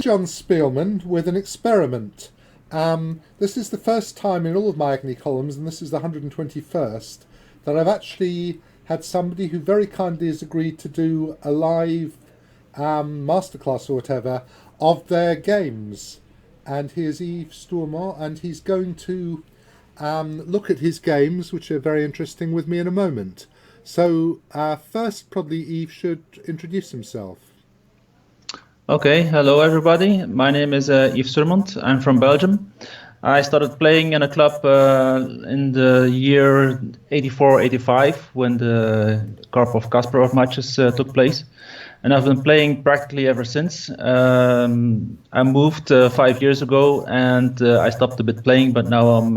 John Speelman with an experiment. This is the first time in all of my Agony columns, and this is the 121st, that I've actually had somebody who very kindly has agreed to do a live masterclass or whatever of their games. And here's Yves Surmount, and he's going to look at his games, which are very interesting, with me in a moment. So first, probably Yves should introduce himself. Okay, hello everybody. My name is Yves Surmount. I'm from Belgium. I started playing in a club in the year 84-85 when the Karpov-Kasparov matches took place. And I've been playing practically ever since. I moved 5 years ago and I stopped a bit playing, but now I'm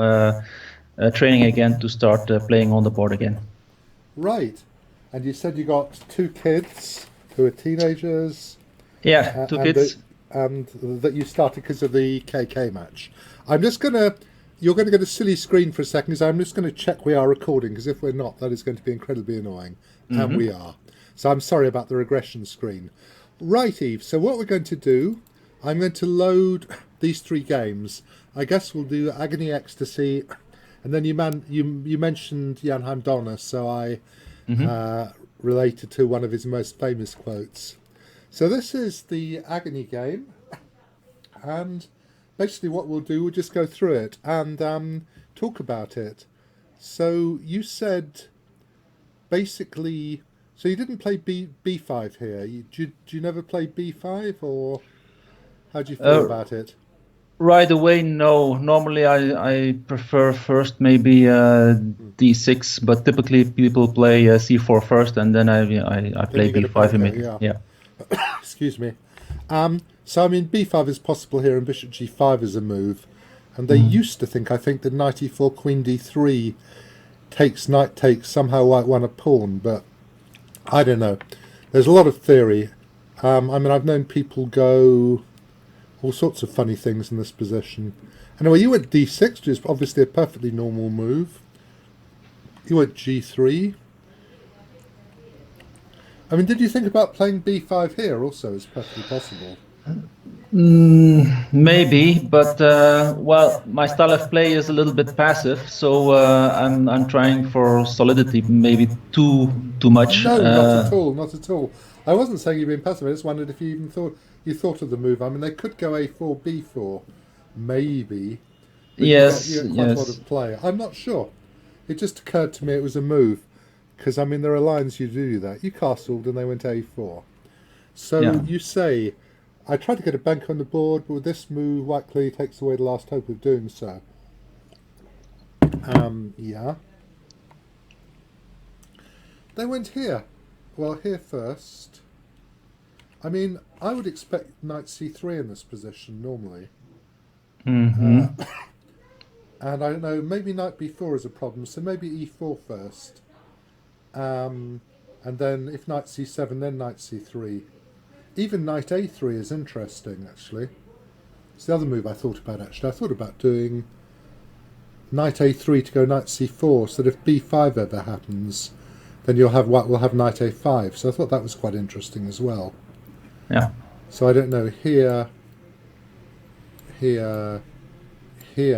training again to start playing on the board again. Right. And you said you got 2 kids who are teenagers. Yeah, 2 kids. And that you started because of the KK match. You're going to get a silly screen for a second, because I'm just going to check we are recording, because if we're not, that is going to be incredibly annoying. And we are. So I'm sorry about the regression screen. Right, Yves, so what we're going to do, I'm going to load these 3 games. I guess we'll do Agony, Ecstasy, and then you mentioned Janheim Donner, so I related to one of his most famous quotes. So this is the Agony game, and basically what we'll do, we'll just go through it and talk about it. So you said, basically, so you didn't play B5 here. Do you never play B5, or how do you feel about it? Right away, no. Normally I prefer first maybe D6, but typically people play C4 first, and then I play B5 immediately. Yeah. Excuse me. So I mean, B5 is possible here, and Bishop G5 is a move. And they used to think, I think, that Knight E4, Queen D3 takes, Knight takes, somehow White won a pawn, but I don't know. There's a lot of theory. I mean, I've known people go all sorts of funny things in this position. Anyway, you went D6, which is obviously a perfectly normal move. You went G3. I mean, did you think about playing B5 here also? It's perfectly possible. Maybe, but well, my style of play is a little bit passive, so I'm trying for solidity, maybe too much. No, not at all, not at all. I wasn't saying you've been passive. I just wondered if you even thought of the move. I mean, they could go A4, B4, maybe. Yes, you get quite a lot of play. I'm not sure. It just occurred to me it was a move, because I mean there are lines you do that. You castled and they went A4. So you say, I tried to get a bank on the board, but with this move, White clearly takes away the last hope of doing so. Yeah. They went here. Well, here first. I mean, I would expect Knight C3 in this position normally. And I don't know, maybe Knight B4 is a problem, so maybe E4 first. And then if Knight C7, then Knight C3. Even Knight A3 is interesting, actually. It's the other move I thought about, actually. I thought about doing Knight A3 to go Knight C4, so that if B5 ever happens, then we'll have Knight A5. So I thought that was quite interesting as well. Yeah. So I don't know, here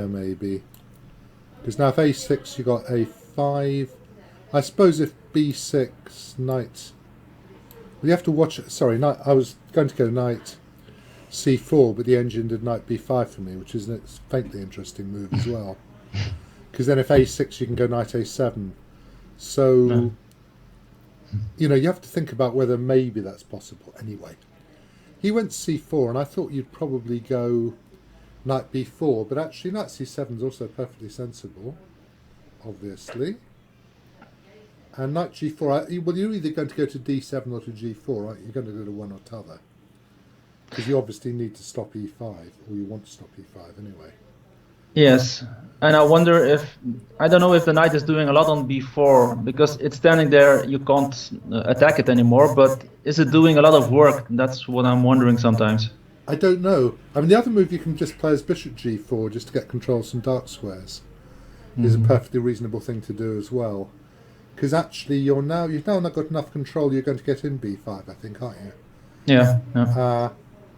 maybe. Because now if A6 you got A5. I suppose if B6, Knight... Well, you have to watch it. Sorry, I was going to go Knight C4, but the engine did Knight B5 for me, which is a faintly interesting move as well. Because then if A6 you can go Knight A7. So, you know, you have to think about whether maybe that's possible. Anyway, he went C4, and I thought you'd probably go Knight B4, but actually Knight C7 is also perfectly sensible, obviously. And Knight G4, well, you're either going to go to D7 or to G4, right? You're going to go to one or t'other. Because you obviously need to stop E5, or you want to stop E5 anyway. Yes, and I wonder if, I don't know if the knight is doing a lot on B4, because it's standing there, you can't attack it anymore, but is it doing a lot of work? That's what I'm wondering sometimes. I don't know. I mean, the other move you can just play is Bishop G4, just to get control of some dark squares. Is a perfectly reasonable thing to do as well. Because actually, you've now not got enough control. You're going to get in B5, I think, aren't you? Yeah.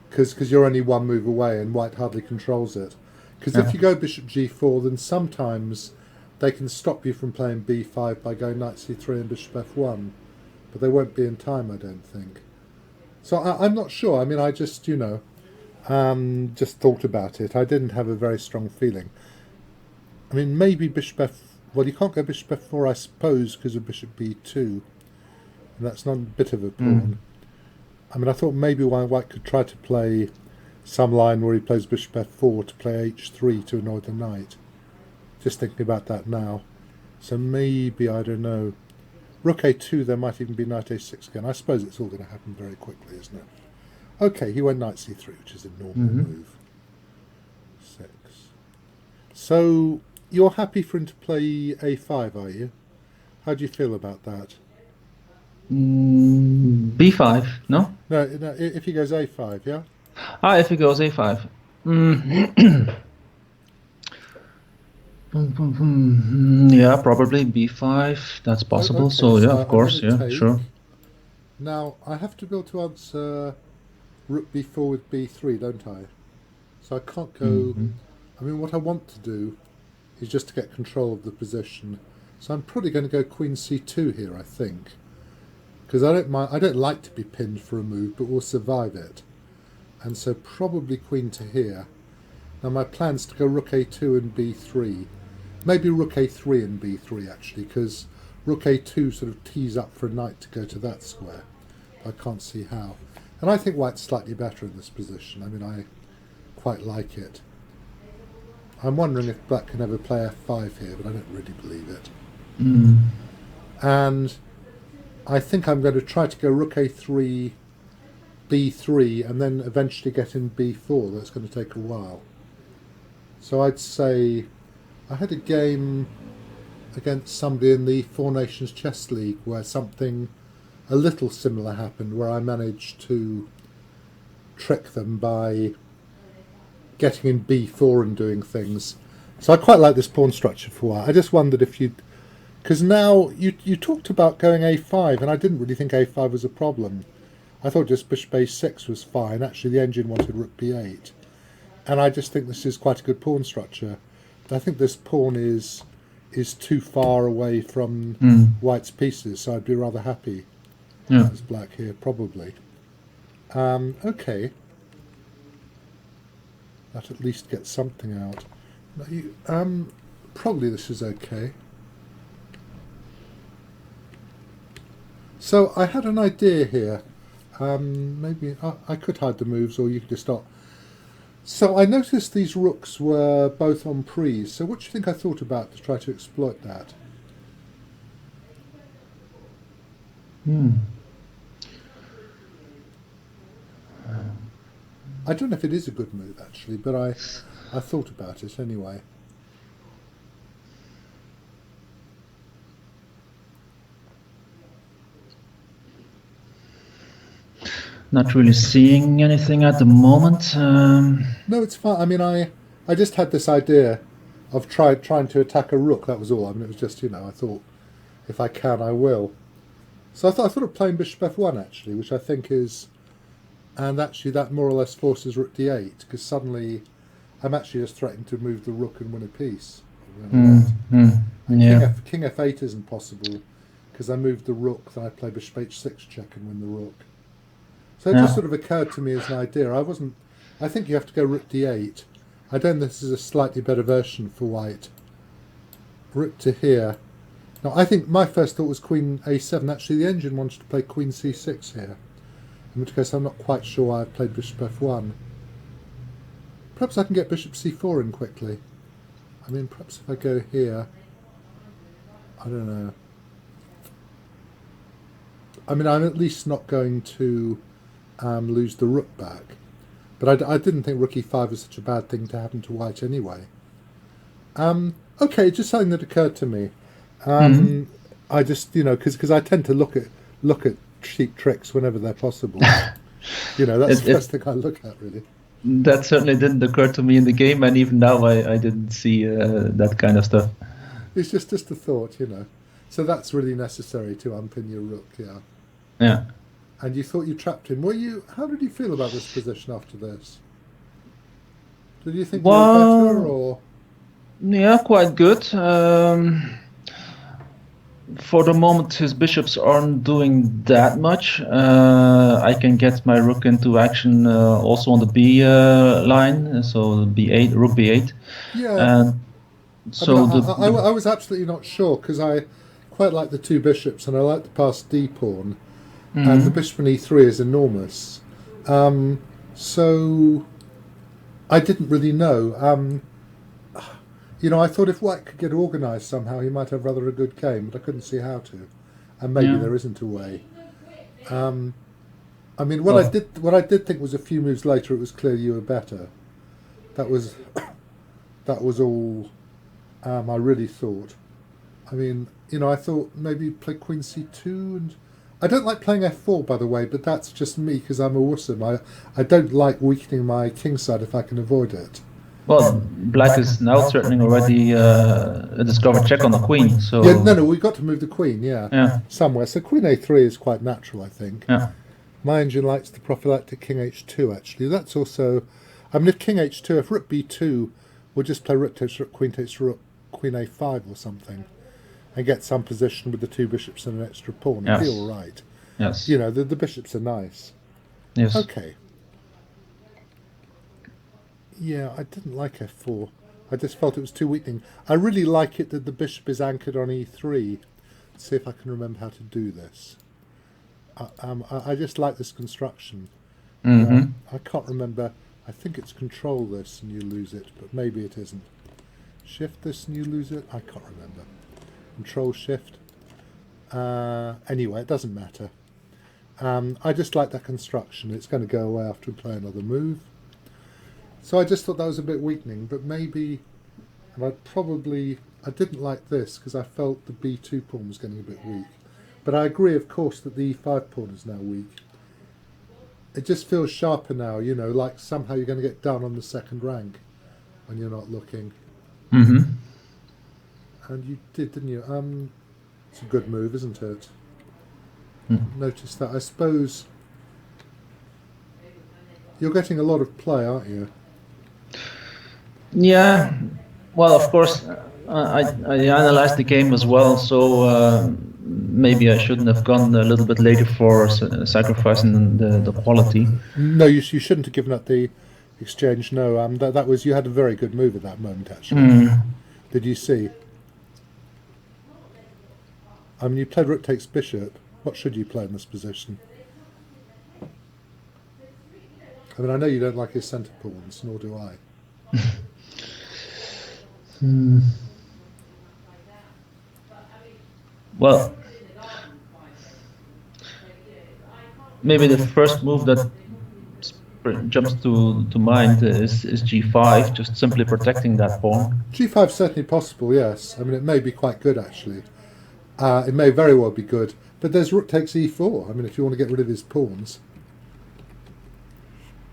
because you're only one move away and white hardly controls it. Because if you go bishop g4, then sometimes they can stop you from playing b5 by going knight c3 and bishop f1, but they won't be in time, I don't think. So I'm not sure. I mean, I just, just thought about it. I didn't have a very strong feeling. I mean, maybe bishop f... Well, you can't go bishop f4, I suppose, because of bishop b2. And that's not a bit of a pawn. I mean, I thought maybe white could try to play some line where he plays bishop f4 to play h3 to annoy the knight. Just thinking about that now. So maybe, I don't know. Rook a2, there might even be knight a6 again. I suppose it's all going to happen very quickly, isn't it? Okay, he went knight c3, which is a normal move. 6. So you're happy for him to play a5, are you? How do you feel about that? b5, no? No, if he goes a5, yeah? If he goes a5. Yeah, probably b5. That's possible. Okay, so yeah, of course, yeah, take. Sure. Now I have to be able to answer rook b4 with b3, don't I? So I can't go. I mean, what I want to do is just to get control of the position. So I'm probably going to go queen c2 here, I think, because I don't like to be pinned for a move, but we'll survive it. And so probably queen to here. Now my plan's to go rook a2 and b3. Maybe rook a3 and b3 actually, because rook a2 sort of tees up for a knight to go to that square. I can't see how. And I think white's slightly better in this position. I mean, I quite like it. I'm wondering if black can ever play f5 here, but I don't really believe it. And I think I'm going to try to go rook a3, b3, and then eventually get in b4. That's going to take a while. So I'd say I had a game against somebody in the Four Nations Chess League where something a little similar happened, where I managed to trick them by getting in b4 and doing things. So I quite like this pawn structure for a while. I just wondered if you'd... Because now you talked about going a5, and I didn't really think a5 was a problem. I thought just bishop a6 was fine. Actually, the engine wanted rook b8. And I just think this is quite a good pawn structure. I think this pawn is too far away from white's pieces, so I'd be rather happy as black here, probably. Okay. That at least gets something out. Now probably this is okay. So I had an idea here. Maybe I could hide the moves, or you could just stop. So I noticed these rooks were both on prise. So what do you think I thought about to try to exploit that? I don't know if it is a good move actually, but I thought about it anyway. Not really seeing anything at the moment. No, it's fine. I mean, I just had this idea of trying to attack a rook. That was all. I mean, it was just, I thought if I can, I will. So I thought of playing bishop f1 actually, which I think is, and actually that more or less forces rook d8, because suddenly I'm actually just threatening to move the rook and win a piece. King f8 isn't possible because I moved the rook, then I play bishop h6 check and win the rook. So it just sort of occurred to me as an idea. I think you have to go rook d8. I don't think this is a slightly better version for white. Rook to here. Now I think my first thought was queen a7. Actually the engine wanted to play queen c6 here. In which case I'm not quite sure why I've played bishop f1. Perhaps I can get bishop c4 in quickly. I mean, perhaps if I go here, I don't know. I mean, I'm at least not going to lose the rook back. But I didn't think rook e5 was such a bad thing to happen to white anyway. Okay, just something that occurred to me. I just, because I tend to look at cheap tricks whenever they're possible. That's the first thing I look at, really. That certainly didn't occur to me in the game, and even now I didn't see that kind of stuff. It's just a thought, So that's really necessary to unpin your rook, yeah. Yeah. and you thought you trapped him. How did you feel about this position after this? Did you think you were better, or? Yeah, quite good. For the moment, his bishops aren't doing that much. I can get my rook into action also on the B line, so B8, rook B8. Yeah. So I was absolutely not sure because I quite like the two bishops and I like the passed D pawn, and the bishop on E3 is enormous. So I didn't really know. I thought if White could get organised somehow, he might have rather a good game, but I couldn't see how to. And maybe there isn't a way. What I did think was a few moves later, it was clear you were better. That was all I really thought. I thought maybe play Queen C2, and I don't like playing F4, by the way, but that's just me because I'm a wussum. I don't like weakening my king side if I can avoid it. Well, Black is now threatening already a discovered check on the queen. So we've got to move the queen, somewhere. So Queen A3 is quite natural, I think. Yeah. My engine likes the prophylactic King H2, actually. That's also, if King H2, if Rook B2, we'll just play Rook takes Rook, Queen takes Rook, Queen A5 or something, and get some position with the two bishops and an extra pawn. It'll be all right. Yes. The bishops are nice. Yes. Okay. Yeah, I didn't like F4. I just felt it was too weakening. I really like it that the bishop is anchored on E3. Let's see if I can remember how to do this. I just like this construction. I can't remember. I think it's control this and you lose it, but maybe it isn't. Shift this and you lose it? I can't remember. Control shift. Anyway, it doesn't matter. I just like that construction. It's going to go away after we play another move. So I just thought that was a bit weakening, but maybe, and I didn't like this because I felt the B2 pawn was getting a bit weak. But I agree, of course, that the E5 pawn is now weak. It just feels sharper now, like somehow you're going to get done on the second rank when you're not looking. Mm-hmm. And you did, didn't you? It's a good move, isn't it? Notice that. I suppose you're getting a lot of play, aren't you? Yeah, well, of course, I analyzed the game as well, so maybe I shouldn't have gone a little bit later for sacrificing the quality. No, you shouldn't have given up the exchange. No, that was, you had a very good move at that moment, actually. Did you see? You played Rook takes Bishop. What should you play in this position? I know you don't like his centre pawns, nor do I. Well, maybe the first move that jumps to mind is G5, just simply protecting that pawn. G5 is certainly possible, yes. It may be quite good, actually. It may very well be good. But there's Rook takes E4, if you want to get rid of his pawns.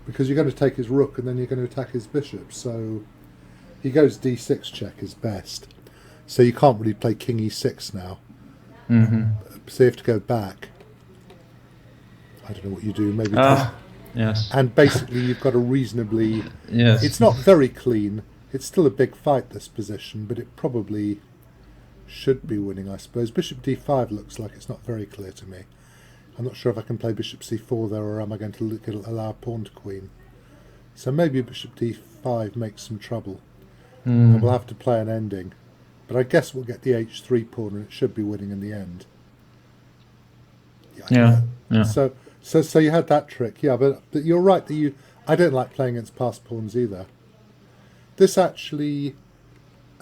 Because you're going to take his rook and then you're going to attack his bishop. So he goes D6 check is best. So you can't really play King E6 now. So you have to go back. I don't know what you do. Maybe. Yes. And basically you've got a reasonably... Yes. It's not very clean. It's still a big fight, this position, but it probably should be winning, I suppose. Bishop D5 looks like it's not very clear to me. I'm not sure if I can play Bishop C4 there, or am I going to allow pawn to queen. So maybe Bishop D5 makes some trouble. And we'll have to play an ending. But I guess we'll get the H3 pawn and it should be winning in the end. Yeah. So you had that trick, but you're right that I don't like playing against passed pawns either. This actually,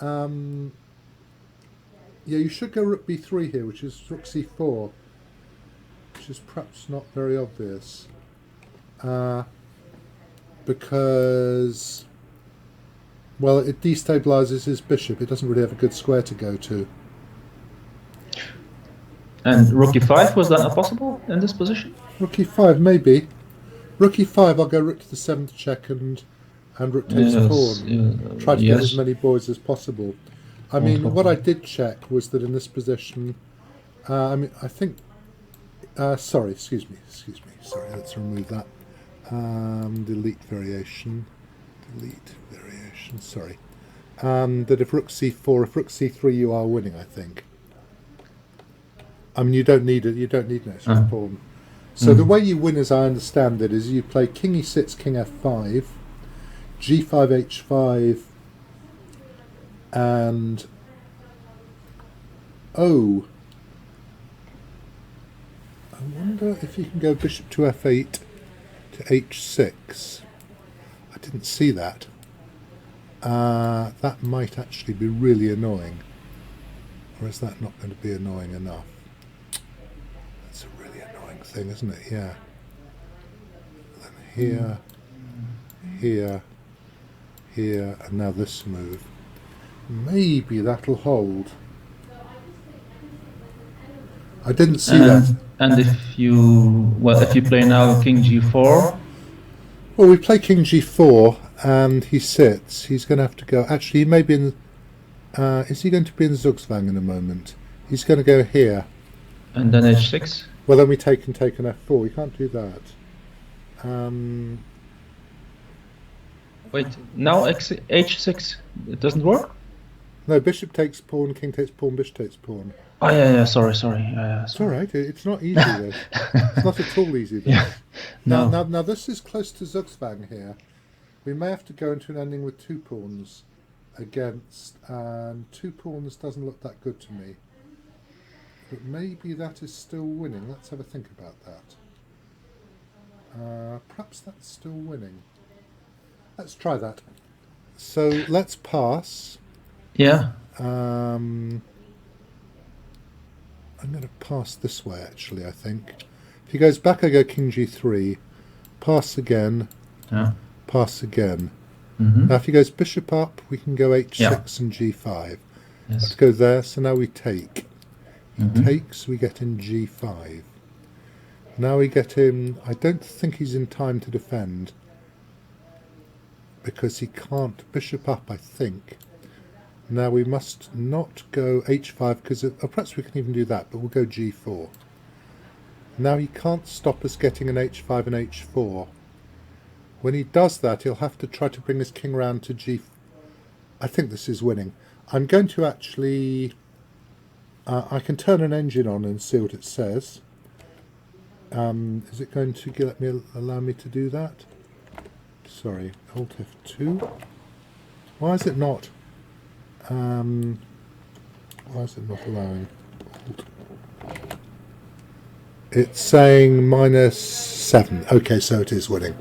you should go Rook B3 here, which is Rook C4. Which is perhaps not very obvious, because, well, it destabilises his bishop. It doesn't really have a good square to go to. And Rook E5, was that not possible in this position? Rook E5, maybe. Rook E5, I'll go Rook to the 7th check and Rook takes pawn. Try to get as many boys as possible. What I did check was that in this position, I think Sorry, excuse me. Sorry, let's remove that. Delete variation. Sorry. That if rook c4, if rook c3, you are winning, I think. I mean, you don't need it. You don't need an extra pawn. So the way you win, as I understand it, is you play king e6, king f5, g5, h5, and I wonder if you can go bishop to f8 to h6. I didn't see that. That might actually be really annoying. Or is that not going to be annoying enough? That's a really annoying thing, isn't it? Yeah. Then here, and now this move. Maybe that'll hold. I didn't see that. And if you play now king g4. Well, we play king g4, and he sits. He's going to have to go. Actually, he may be in. Is he going to be in Zugzwang in a moment? He's going to go here. And then h6. Well, then we take an f4. We can't do that. Wait, now h6. It doesn't work. No, bishop takes pawn, king takes pawn, bishop takes pawn. Oh yeah. Sorry. It's all right. It's not easy though. It's not at all easy though. Yeah. No. Now this is close to Zugzwang here. We may have to go into an ending with two pawns against, and two pawns doesn't look that good to me. But maybe that is still winning. Let's have a think about that. Perhaps that's still winning. Let's try that. So let's pass. Yeah. I'm going to pass this way, actually, I think. If he goes back, I go king g3. Pass again. Yeah. Pass again. Mm-hmm. Now, if he goes bishop up, we can go h6 and g5. Yes. Let's go there. So now we take. He Mm-hmm. takes, we get in g5. Now we get him... I don't think he's in time to defend, because he can't bishop up, I think. Now we must not go h5, because perhaps we can even do that, but we'll go g4. Now he can't stop us getting an h5 and h4. When he does that, he'll have to try to bring his king round to g... I think this is winning. I'm going to actually... I can turn an engine on and see what it says. Is it going to allow me to do that? Sorry, Alt F2. Why is it not? Why is it not allowing? It's saying -7. Okay, so it is winning.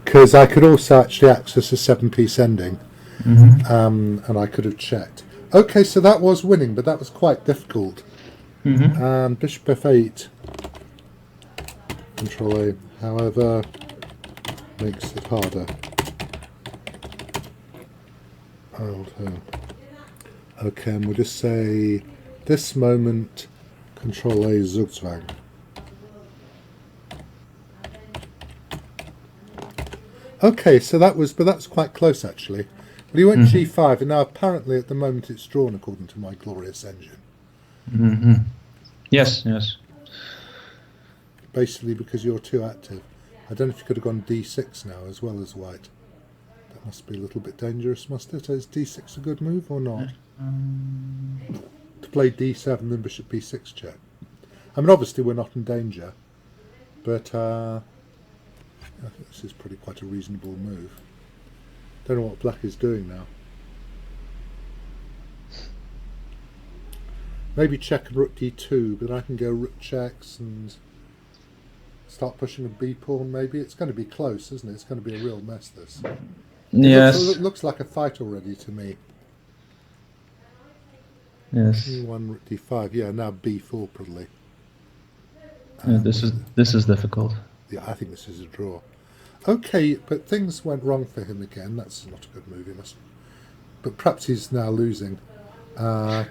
Because I could also actually access a 7-piece ending, and I could have checked. Okay, so that was winning, but that was quite difficult. Bishop f8. Control A, however, makes it harder. Okay, and we'll just say this moment, Control A, Zugzwang. Okay, so that's quite close actually. But he went g5, and now apparently at the moment it's drawn according to my glorious engine. Yes. Basically because you're too active. I don't know if you could have gone d6 now as well as white. That must be a little bit dangerous, must it? Is d6 a good move or not? To play d7 and bishop b6 check. I mean, obviously we're not in danger, but I think this is probably quite a reasonable move. Don't know what black is doing now. Maybe check rook d2, but I can go rook checks and start pushing a b pawn. Maybe it's going to be close, isn't it? It's going to be a real mess. This. Yes. It looks like a fight already to me. Yes. E1 rook d5. Yeah, now b4 probably. This is difficult. Yeah, I think this is a draw. Okay, but things went wrong for him again. That's not a good move. He must. But perhaps he's now losing. Yeah,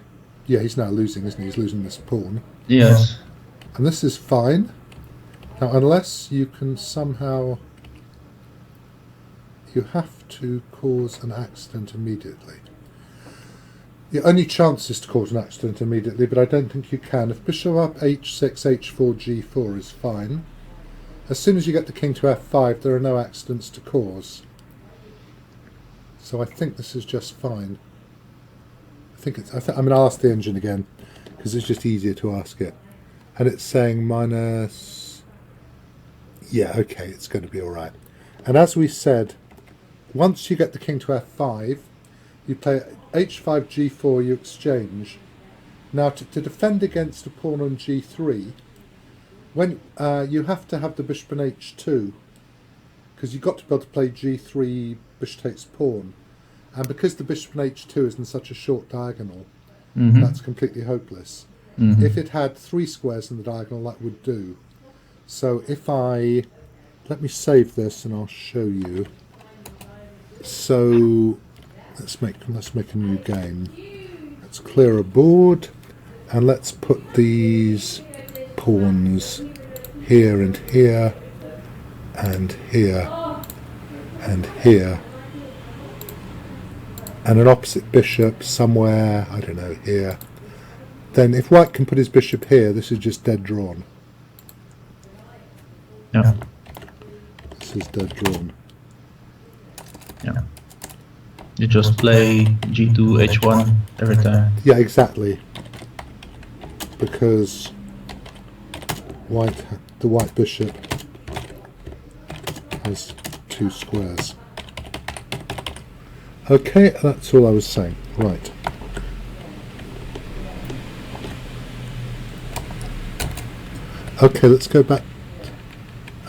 he's now losing, isn't he? He's losing this pawn. Yes. And this is fine. Now, unless you can somehow... You have to cause an accident immediately. The only chance is to cause an accident immediately, but I don't think you can. If bishop up h6, h4, g4 is fine. As soon as you get the king to f5, there are no accidents to cause. So I think this is just fine. I'll ask the engine again, because it's just easier to ask it. And it's saying minus... Yeah, okay, it's going to be alright. And as we said, once you get the king to f5, you play h5, g4, you exchange. Now, to defend against a pawn on g3, when you have to have the bishop on h2, because you've got to be able to play g3, bishop takes pawn. And because the bishop on h2 is in such a short diagonal, that's completely hopeless. If it had 3 squares in the diagonal, that would do. So if let me save this and I'll show you. So let's make a new game. Let's clear a board and let's put these pawns here and here and here and here, and an opposite bishop somewhere, I don't know, here. Then if white can put his bishop here, this is just dead drawn. Yeah. This is dead drawn. Yeah. You just play g2, h1 every time. Yeah, exactly. Because the white bishop has 2 squares. Okay, that's all I was saying. Right. Okay, let's go back.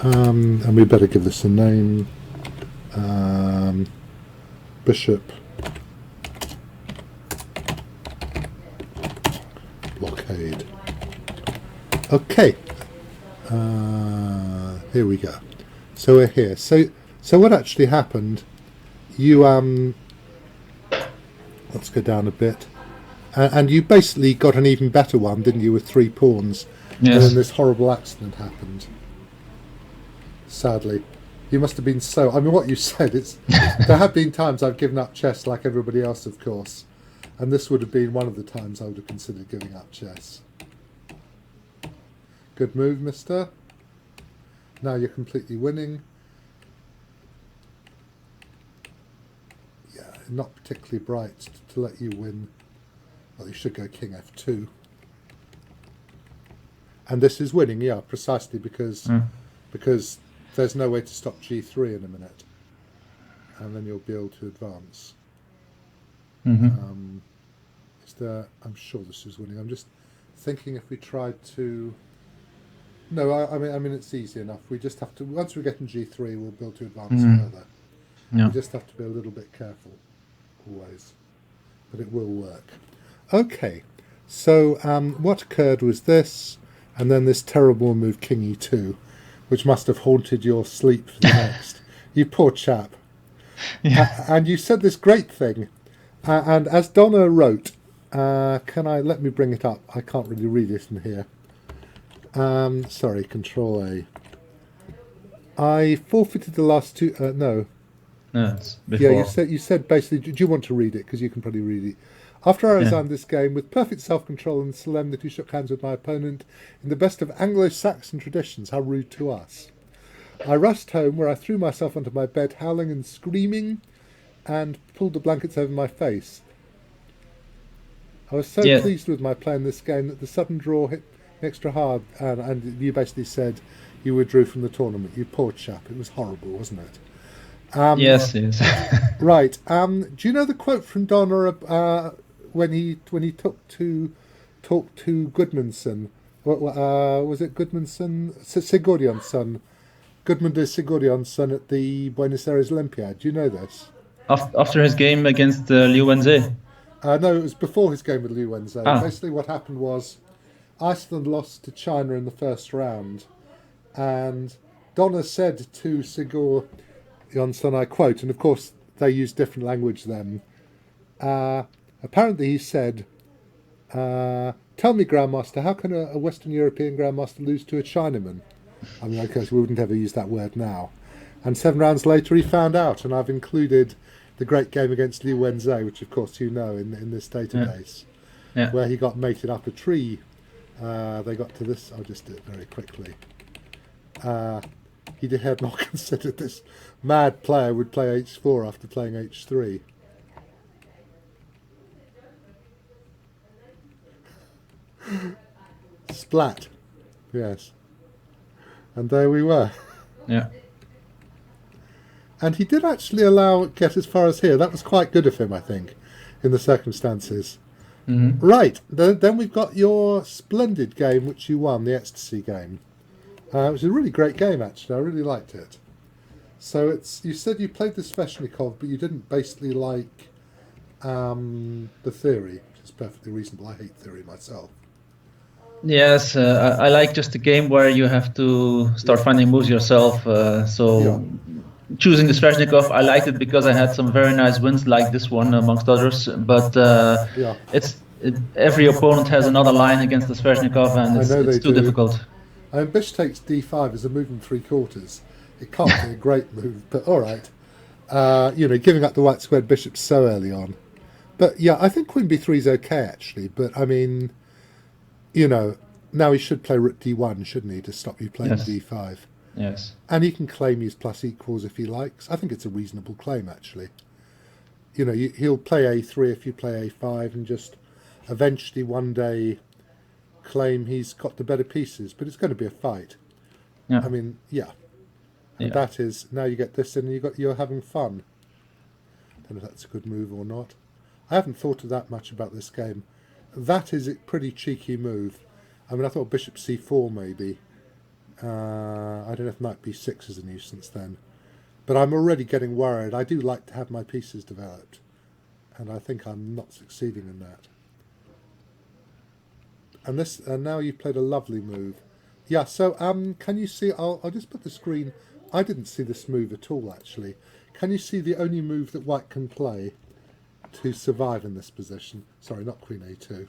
And we better give this a name. Bishop blockade. Okay. Here we go. So we're here. So what actually happened? You let's go down a bit, and you basically got an even better one, didn't you, with 3 pawns? Yes. And then this horrible accident happened. Sadly, you must have been so. I mean, what you said. There have been times I've given up chess, like everybody else, of course, and this would have been one of the times I would have considered giving up chess. Good move, mister. Now you're completely winning. Yeah, not particularly bright to let you win. Well, you should go king f2. And this is winning, yeah, precisely because there's no way to stop g3 in a minute. And then you'll be able to advance. I'm sure this is winning. I'm just thinking if we tried to... No, I mean it's easy enough. We just have to, once we get in g3, we'll be able to advance further. Yeah. We just have to be a little bit careful, always. But it will work. Okay, so what occurred was this, and then this terrible move, king e2, which must have haunted your sleep for the next. You poor chap. Yeah. And you said this great thing, and as Donna wrote, let me bring it up. I can't really read it in here. Sorry, Control A. I forfeited the last 2. No, it's before. Yeah, you said basically. Do you want to read it? Because you can probably read it. After I resigned this game, with perfect self-control and solemnity, shook hands with my opponent in the best of Anglo-Saxon traditions. How rude to us! I rushed home, where I threw myself onto my bed, howling and screaming, and pulled the blankets over my face. I was so pleased with my play in this game that the sudden draw hit extra hard, and you basically said you withdrew from the tournament. You poor chap. It was horrible, wasn't it? Yes. Right. Do you know the quote from Donna when he talked to Gudmundsson? Was it Gudmundsson? Sigurdjonsson. Gudmundur Sigurdjonsson at the Buenos Aires Olympiad. Do you know this? After his game against Liu Wenze? No, it was before his game with Liu Wenze. Basically what happened was Iceland lost to China in the first round, and Donna said to Sigurdjonsson, I quote, and of course they used different language then, apparently he said, tell me, Grandmaster, how can a Western European Grandmaster lose to a Chinaman? I mean, of course, we wouldn't ever use that word now. And 7 rounds later he found out, and I've included the great game against Liu Wenzhou, which of course you know in this database, where he got mated up a tree. They got to this. I'll just do it very quickly. He had not considered this mad player would play h4 after playing h3. Splat. Yes. And there we were. Yeah. And he did actually get as far as here. That was quite good of him, I think, in the circumstances. Mm-hmm. Right. Then we've got your splendid game, which you won, the Ecstasy game. It was a really great game, actually. I really liked it. So you said you played the Sveshnikov, but you didn't basically like the theory, which is perfectly reasonable. I hate theory myself. Yes, I like just a game where you have to start finding moves yourself. Choosing the Sveshnikov, I liked it because I had some very nice wins like this one, amongst others. But every opponent has another line against the Sveshnikov, and it's too difficult. Bishop takes d5 is a move in 3/4. It can't be a great move, but all right. Giving up the white squared bishop so early on. But yeah, I think queen b3 is okay, actually. But I mean, now he should play rook d1, shouldn't he, to stop you playing d5. Yes. And he can claim he's plus equals if he likes. I think it's a reasonable claim, actually. He'll play a3 if you play a5 and just eventually one day claim he's got the better pieces. But it's going to be a fight. Yeah. I mean, yeah. And that is, now you get this and you're having fun. I don't know if that's a good move or not. I haven't thought of that much about this game. That is a pretty cheeky move. I mean, I thought bishop c4 maybe. I don't know if knight b6 is a nuisance then. But I'm already getting worried. I do like to have my pieces developed. And I think I'm not succeeding in that. And now you've played a lovely move. Yeah, so can you see, I'll just put the screen. I didn't see this move at all, actually. Can you see the only move that white can play to survive in this position? Sorry, not queen a2.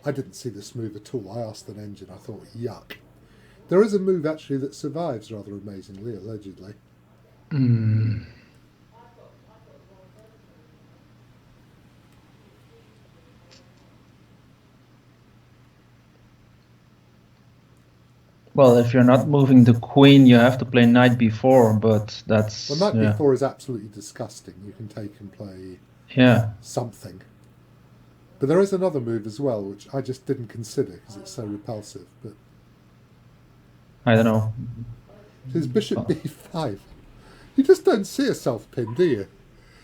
I didn't see this move at all. I asked an engine. I thought, yuck. There is a move, actually, that survives rather amazingly, allegedly. Mm. Well, if you're not moving the queen, you have to play knight b4, but that's... Well, knight b4 is absolutely disgusting. You can take and play something. But there is another move as well, which I just didn't consider because it's so repulsive. But I don't know. It's bishop b5. You just don't see a self-pin, do you?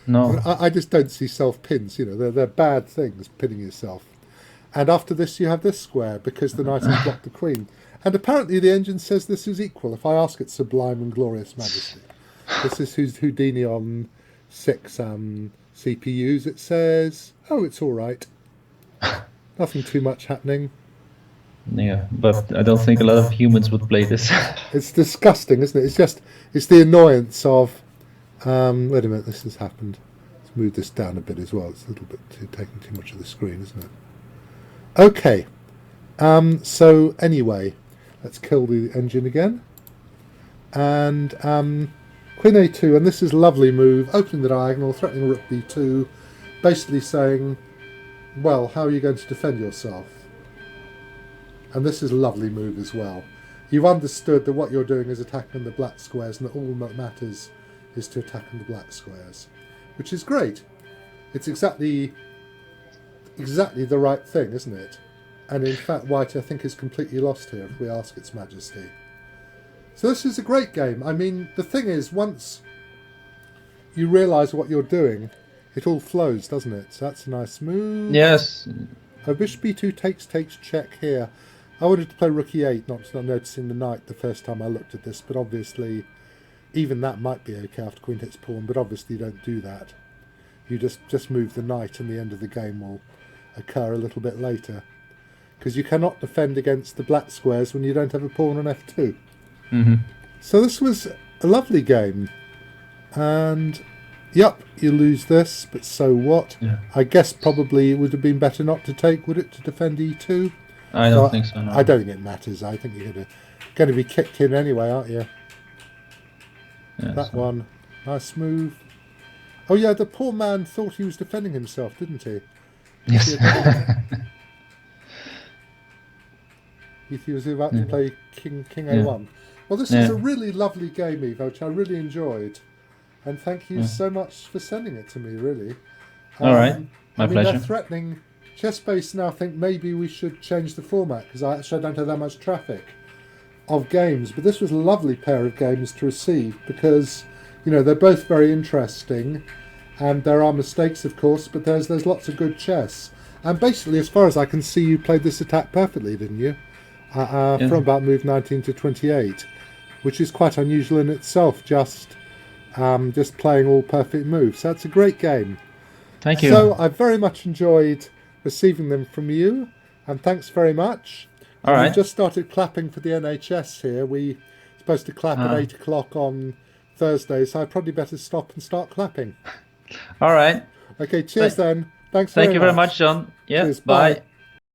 No. I just don't see self-pins. They're bad things, pinning yourself. And after this, you have this square because the knight has blocked the queen. And apparently the engine says this is equal. If I ask it, sublime and glorious majesty. This is Houdini on 6 CPUs. It says, oh, it's all right. Nothing too much happening. Yeah, but I don't think a lot of humans would play this. It's disgusting, isn't it? It's the annoyance of, wait a minute, this has happened. Let's move this down a bit as well. It's a little bit taking too much of the screen, isn't it? Okay. So anyway, let's kill the engine again. And queen a2, and this is a lovely move, opening the diagonal, threatening rook b2, basically saying, well, how are you going to defend yourself? And this is a lovely move as well. You've understood that what you're doing is attacking the black squares, and that all that matters is to attack the black squares, which is great. It's exactly the right thing, isn't it? And in fact, white, I think, is completely lost here if we ask its majesty. So this is a great game. I mean, the thing is, once you realise what you're doing, it all flows, doesn't it? So that's a nice move. Yes. Bishop b2 takes check here. I wanted to play rook e8, not noticing the knight the first time I looked at this, but obviously even that might be okay after queen hits pawn, but obviously you don't do that. You just move the knight and the end of the game will occur a little bit later. Because you cannot defend against the black squares when you don't have a pawn on f2. Mm-hmm. So this was a lovely game. And, yep, you lose this, but so what? Yeah. I guess probably it would have been better not to take, would it, to defend e2? I don't think so, no. I don't think it matters. I think you're going to be kicked in anyway, aren't you? Yeah, that one. Nice move. Oh yeah, the poor man thought he was defending himself, didn't he? Yes. He was about to play King Yeah. A1. Well, this is a really lovely game, Yves, which I really enjoyed. And thank you so much for sending it to me, really. All right. My pleasure. They're threatening. ChessBase now think maybe we should change the format because I actually don't have that much traffic of games. But this was a lovely pair of games to receive because, you know, they're both very interesting. And there are mistakes, of course, but there's lots of good chess. And basically, as far as I can see, you played this attack perfectly, didn't you? From about move 19 to 28, which is quite unusual in itself, just playing all perfect moves. So it's a great game. Thank you. So I very much enjoyed receiving them from you, and thanks very much. All right. We just started clapping for the NHS here. We're supposed to clap at 8 o'clock on Thursday, so I probably better stop and start clapping. All right. Okay, cheers then. Thanks very much. Thank you very much, John. Yeah, Cheers, bye. bye.